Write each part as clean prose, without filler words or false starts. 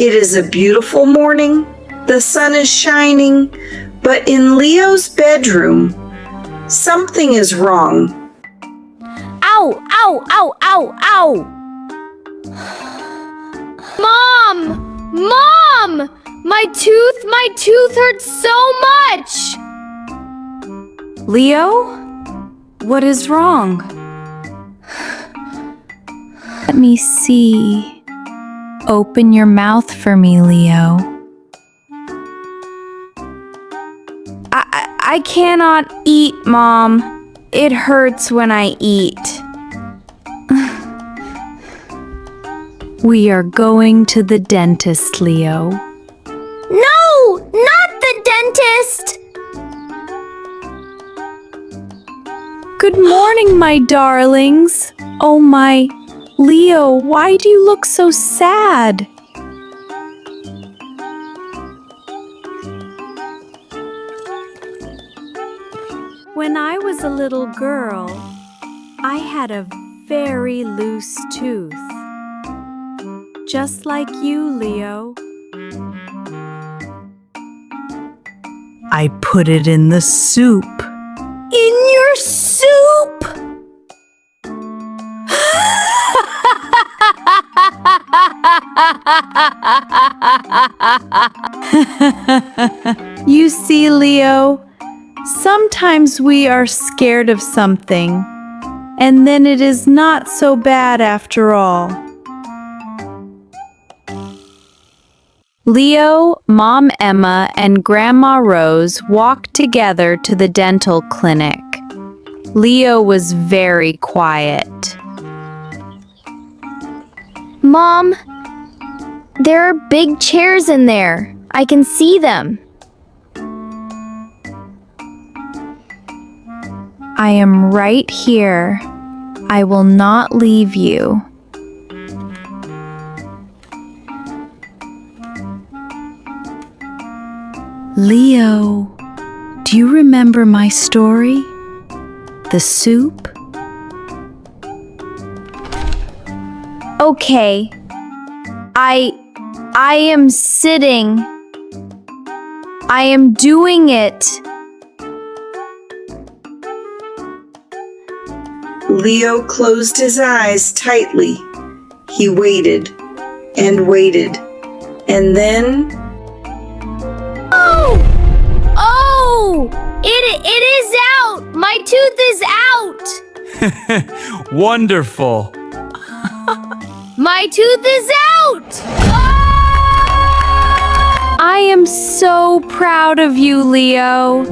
It is a beautiful morning. The sun is shining, but in Leo's bedroom, something is wrong. Ow, ow, ow, ow, ow! Mom! Mom! My tooth hurts so much! Leo? What is wrong? Let me see. Open your mouth for me, Leo. I cannot eat, Mom. It hurts when I eat. We are going to the dentist, Leo. No! Not the dentist! Good morning, my darlings. Oh my, Leo, why do you look so sad? When I was a little girl, I had a very loose tooth. Just like you, Leo. I put it in the soup. In your soup? You see, Leo, sometimes we are scared of something, and then it is not so bad after all. Leo, Mom Emma, and Grandma Rose walked together to the dental clinic. Leo was very quiet. Mom, there are big chairs in there. I can see them. I am right here. I will not leave you. Leo, do you remember my story? The soup? Okay. I am sitting. I am doing it. Leo closed his eyes tightly. He waited and waited, and then... Oh! It is out! My tooth is out! Wonderful. My tooth is out! I am so proud of you, Leo.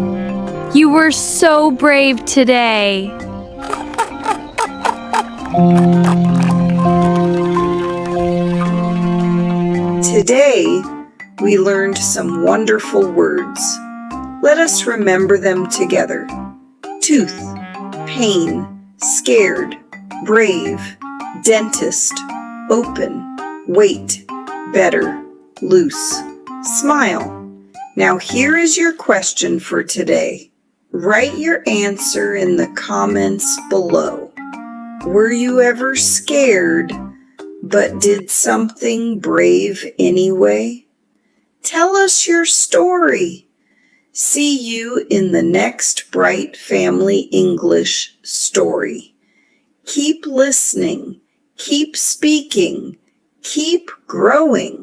You were so brave today. Today, we learned some wonderful words. Let us remember them together. Tooth, pain, scared, brave, dentist, open, wait, better, loose, smile. Now here is your question for today. Write your answer in the comments below. Were you ever scared, but did something brave anyway? Tell us your story. See you in the next Bright Family English story. Keep listening, keep speaking, keep growing.